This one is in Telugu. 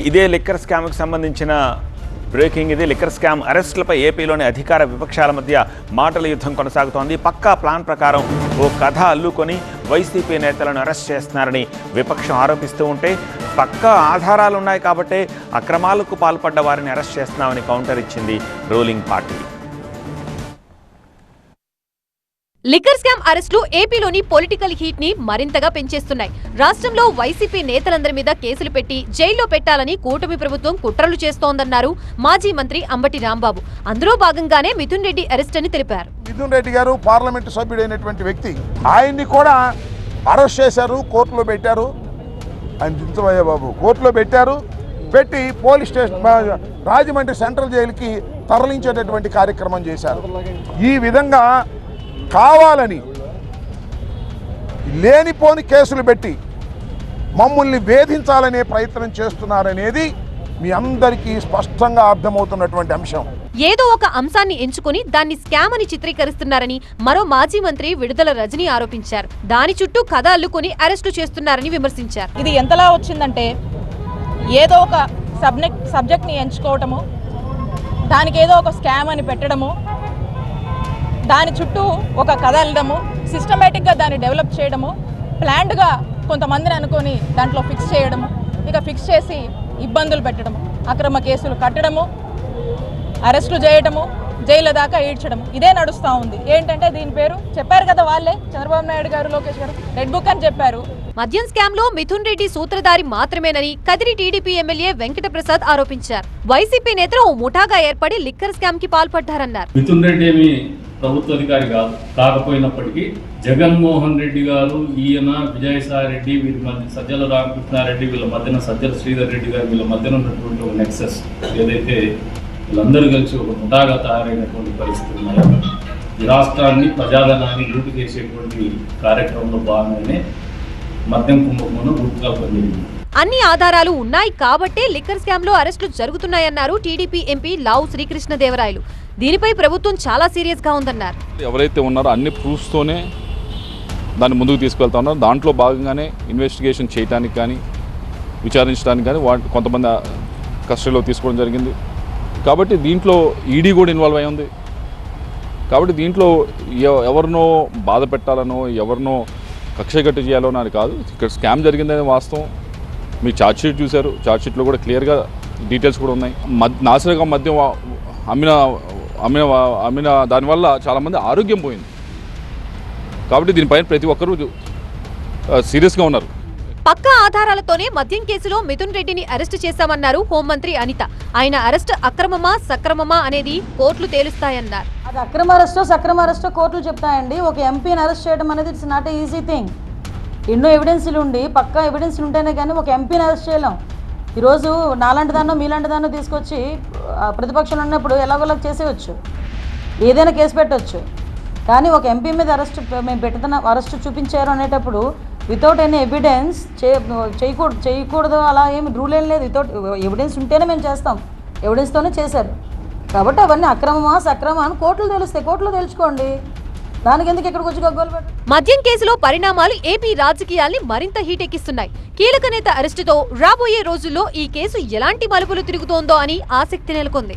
ఇదే లిక్కర్ స్కామ్కి సంబంధించిన బ్రేకింగ్. ఇది లిక్కర్ స్కామ్ అరెస్టులపై ఏపీలోని అధికార విపక్షాల మధ్య మాటల యుద్ధం కొనసాగుతోంది. పక్కా ప్లాన్ ప్రకారం ఓ కథ అల్లుకొని వైసీపీ నేతలను అరెస్ట్ చేస్తున్నారని విపక్షం ఆరోపిస్తూ ఉంటే, పక్కా ఆధారాలున్నాయి కాబట్టే అక్రమాలకు పాల్పడ్డ వారిని అరెస్ట్ చేస్తున్నామని కౌంటర్ ఇచ్చింది రూలింగ్ పార్టీ. లిక్కర్ స్కామ్ అరెస్టులు ఏపీలోని పొలిటికల్ హీట్ ని మరింతగా పెంచేస్తున్నాయి. రాష్ట్రంలో వైసీపీ నేతలందరి మీద కేసులు పెట్టి జైల్లో పెట్టాలని కూటమి ప్రభుత్వం కుట్రలు చేస్తోందన్నారు మాజీ మంత్రి అంబటి రాంబాబు. అందులో భాగంగానే మిథున్ రెడ్డి అరెస్ట్ అని తెలిపారు. మిథున్ రెడ్డి గారు పార్లమెంటు సభ్యుడైనటువంటి వ్యక్తి, ఆయన్ని కూడా అరెస్ట్ చేశారు, కోర్టులో పెట్టారు. ఆయన దించమయ్య బాబు కోర్టులో పెట్టి పోలీస్ స్టేషన్ రాజమండ్రి సెంట్రల్ జైలుకి తరలించేటటువంటి కార్యక్రమం చేశారు. ఈ విధంగా కావాలని లేనిపోని కేసులు పెట్టి మమ్మల్ని వేధించాలనే ప్రయత్నం చేస్తున్నారనేది మీ అందరికీ స్పష్టంగా అర్థమవుతున్నటువంటి అంశం. ఏదో ఒక అంశాన్ని ఎంచుకుని దాన్ని స్కామ్ అని చిత్రీకరిస్తున్నారని మరో మాజీ మంత్రి విడుదల రజనీ ఆరోపించారు. దాని చుట్టూ కథ అల్లుకొని అరెస్టు చేస్తున్నారని విమర్శించారు. ఇది ఎంతలా వచ్చిందంటే, ఏదో ఒక సబ్జెక్ట్ని ఎంచుకోవటము, దానికి ఏదో ఒక స్కామ్ అని పెట్టడము, దాని చుట్టూ ఒక కథ వెళ్ళడము, సిస్టమేటిక్గా దాన్ని డెవలప్ చేయడము, ప్లాన్డ్గా కొంతమందిని అనుకొని దాంట్లో ఫిక్స్ చేయడము, ఇక ఫిక్స్ చేసి ఇబ్బందులు పెట్టడము, అక్రమ కేసులు కట్టడము, అరెస్టులు చేయడము, జైలు దాకా ఈడ్చడము, ఇదే నడుస్తూ ఉంది. ఏంటంటే దీని పేరు చెప్పారు కదా వాళ్ళే, చంద్రబాబు నాయుడు గారు, లోకేష్ గారు రెడ్ బుక్ అని చెప్పారు. మద్యం స్కామ్ లో మిథున్ రెడ్డి సూత్రధారి మాత్రమేనని కదిరి టీడీపీ ఎమ్మెల్యే వెంకట ప్రసాద్ ఆరోపించారు. వైసీపీ నేతలు ఓ ముఠాగా ఏర్పడి లిక్కర్ స్కామ్ కి పాల్పడ్డారన్నారు. మిథున్ రెడ్డి ప్రభుత్వ అధికారి కాకపోయినప్పటికీ జగన్మోహన్ రెడ్డి గారు, ఈయన విజయసాయి రెడ్డి, వీరి మధ్య సజ్జల రామకృష్ణారెడ్డి, వీళ్ళ మధ్యన సజ్జల శ్రీధర్ రెడ్డి గారు, వీళ్ళ మధ్యన ఉన్నటువంటి ఒక నెక్సెస్ ఏదైతే వీళ్ళందరూ కలిసి ఒక ముఠాగా తయారైనటువంటి పరిస్థితులు ఉన్నాయో, ఈ రాష్ట్రాన్ని ప్రజాధనాన్ని లూటు చేసేటువంటి కార్యక్రమంలో భాగంగానే మద్యం కుంభకోణం రూపకల్పన జరిగింది. అన్ని ఆధారాలు ఉన్నాయి కాబట్టే లిక్కర్ స్కామ్ లో అరెస్టులు జరుగుతున్నాయన్నారు టీడీపీ ఎంపీ లావు శ్రీకృష్ణదేవరాయలు. దీనిపై ప్రభుత్వం చాలా సీరియస్ గా ఉందన్నారు. ఎవరైతే ఉన్నారో అన్ని ప్రూఫ్స్తోనే దాన్ని ముందుకు తీసుకెళ్తా ఉన్నారు. దాంట్లో భాగంగానే ఇన్వెస్టిగేషన్ చేయడానికి కానీ, విచారించడానికి కానీ కొంతమంది కస్టడీలో తీసుకోవడం జరిగింది. కాబట్టి దీంట్లో ఈడీ కూడా ఇన్వాల్వ్ అయి ఉంది. కాబట్టి దీంట్లో ఎవరినో బాధ పెట్టాలనో, ఎవరినో కక్షగట్టు చేయాలో అని కాదు. ఇక్కడ స్కామ్ జరిగిందనే వాస్తవం. మీ ఛార్జ్షీట్ చూశారు, ఛార్జ్షీట్లో కూడా క్లియర్గా డీటెయిల్స్ కూడా ఉన్నాయి. నాసిరకం మద్యం అమ్మిన దానివల్ల చాలామంది ఆరోగ్యం పోయింది. కాబట్టి దీనిపైన ప్రతి ఒక్కరూ సీరియస్గా ఉన్నారు. పక్కా ఆధారాలతోనే మద్యం కేసులో మిథున్ రెడ్డిని అరెస్టు చేశామన్నారు హోంమంత్రి అనిత. ఆయన అరెస్ట్ అక్రమమా సక్రమమా అనేది కోర్టులు తేలుస్తాయన్నారు. అది అక్రమ అరెస్టో సక్రమ అరెస్టో కోర్టులు చెప్తాయండి. ఒక ఎంపీని అరెస్ట్ చేయడం అనేది it's not a easy thing. ఎన్నో ఎవిడెన్స్లు ఉండి, పక్కా ఎవిడెన్స్లు ఉంటేనే కానీ ఒక ఎంపీని అరెస్ట్ చేయలేం. ఈరోజు నాలాంటి దాన్నో మీలాంటి దాన్నో తీసుకొచ్చి ప్రతిపక్షంలో ఉన్నప్పుడు ఎలాగోలా చేసేయచ్చు, ఏదైనా కేసు పెట్టవచ్చు. కానీ ఒక ఎంపీ మీద అరెస్ట్ చూపించారు అనేటప్పుడు వితౌట్ ఎనీ ఎవిడెన్స్ చేయకూడదు, అలా ఏమి రూల్ ఏం లేదు. వితౌట్ ఎవిడెన్స్ ఉంటేనే మేము చేస్తాం, ఎవిడెన్స్తోనే చేశారు. కాబట్టి అవన్నీ అక్రమమా సక్రమా అని కోర్టులు తెలుస్తాయి, కోర్టులో తెలుసుకోండి. దానికి ఎందుకు ఇక్కడికి వచ్చి గగ్గోలు పెట్టు. మద్యం కేసులో పరిణామాలు ఏపీ రాజకీయాల్ని మరింత హీటెక్కిస్తున్నాయి. కీలక నేత అరెస్టుతో రాబోయే రోజుల్లో ఈ కేసు ఎలాంటి మలుపులు తిరుగుతోందో అని ఆసక్తి నెలకొంది.